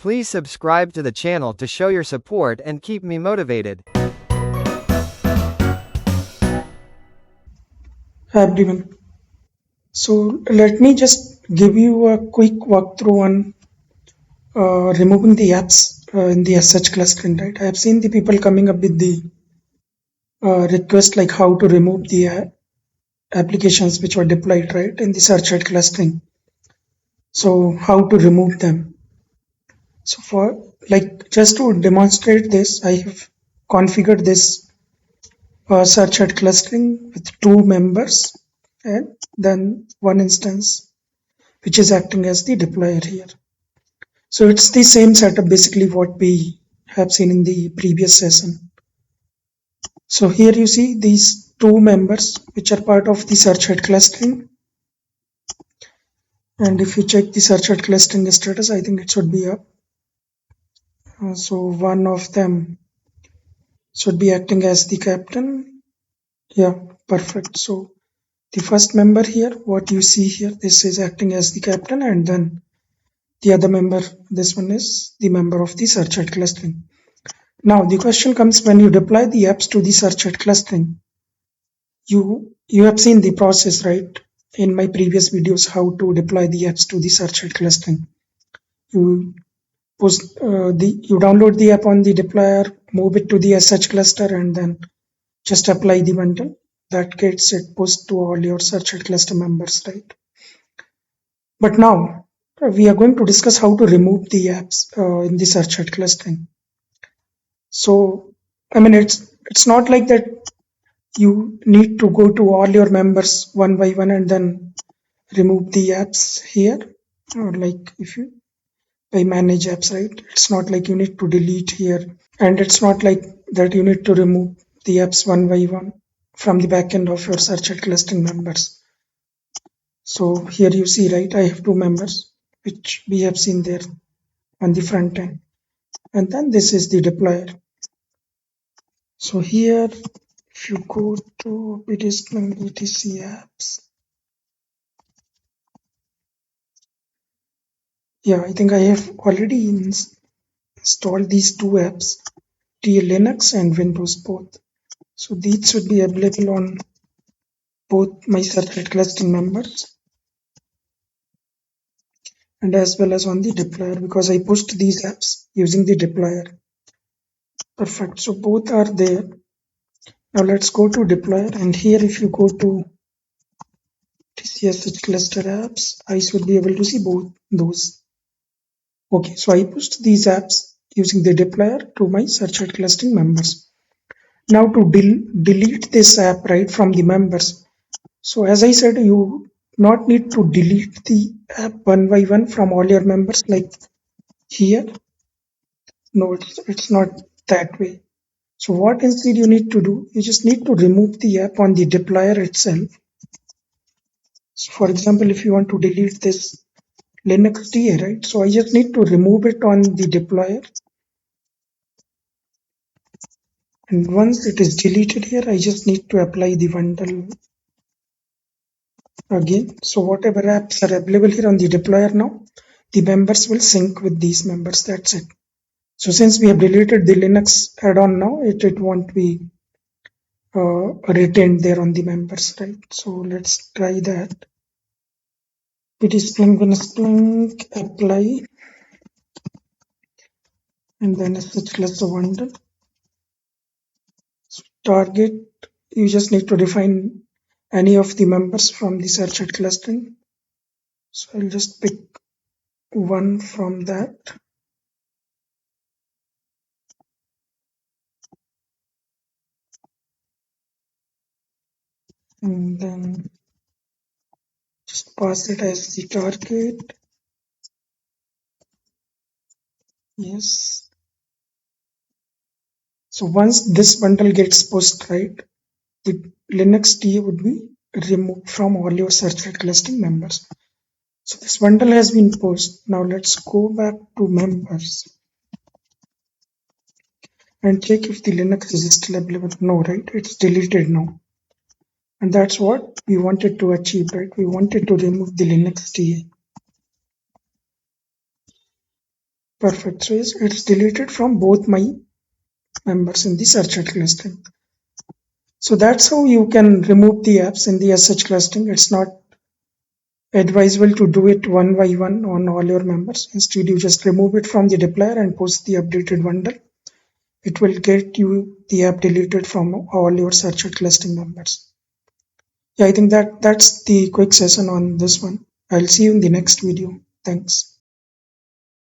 Please subscribe to the channel to show your support and keep me motivated. Hi everyone. So let me just give you a quick walkthrough on removing the apps in the SH clustering, right? I have seen the people coming up with the request like how to remove the applications which were deployed, right, in the search head clustering. So how to remove them? So for like just to demonstrate this, I have configured this search head clustering with two members and then one instance which is acting as the deployer here. So it's the same setup basically what we have seen in the previous session. So here you see these two members which are part of the search head clustering. And if you check the search head clustering status, I think it should be up. So one of them should be acting as the captain. Yeah, perfect. So the first member here, what you see here, this is acting as the captain, and then the other member, this one is the member of the search head clustering. Now the question comes when you deploy the apps to the search head clustering. You have seen the process, right? In my previous videos, how to deploy the apps to the search head clustering. You you download the app on the deployer, move it to the SH cluster, and then just apply the bundle. That gets it pushed to all your search head cluster members, right? But now we are going to discuss how to remove the apps in the search head clustering. So, I mean, it's not like that you need to go to all your members one by one and then remove the apps here, or like if you by manage apps, right? It's not like you need to delete here, and it's not like that you need to remove the apps one by one from the backend of your search head clustering members. So here you see, right, I have two members which we have seen there on the front end, and then this is the deployer. So here if you go to Splunk etc apps, yeah, I think I have already installed these two apps, Linux and Windows both. So these should be available on both my search clustering members and as well as on the deployer, because I pushed these apps using the deployer. Perfect. So both are there. Now let's go to deployer, and here if you go to TCSH cluster apps, I should be able to see both those. Okay, so I pushed these apps using the deployer to my search clustering members. Now to delete this app right from the members. So as I said, you not need to delete the app one by one from all your members like here. No, it's not that way. So what instead you need to do, you just need to remove the app on the deployer itself. So for example, if you want to delete this Linux TA, right? So I just need to remove it on the deployer. And once it is deleted here, I just need to apply the bundle again. So whatever apps are available here on the deployer now, the members will sync with these members. That's it. So since we have deleted the Linux add-on now, it won't be retained there on the members, right? So let's try that. It is Splunk apply and then SH cluster bundle. So target, you just need to define any of the members from the search head clustering. So I'll just pick one from that. And then just pass it as the target. Yes. So once this bundle gets pushed, right, the Linux TA would be removed from all your search head clustering members. So this bundle has been pushed. Now let's go back to members and check if the Linux is still available. No, right? It's deleted now. And that's what we wanted to achieve, right? We wanted to remove the Linux TA. Perfect. So it's deleted from both my members in the searched clustering. So that's how you can remove the apps in the SH clustering. It's not advisable to do it one by one on all your members. Instead, you just remove it from the deployer and post the updated bundle. It will get you the app deleted from all your searched clustering members. Yeah, I think that's the quick session on this one. I'll see you in the next video. Thanks.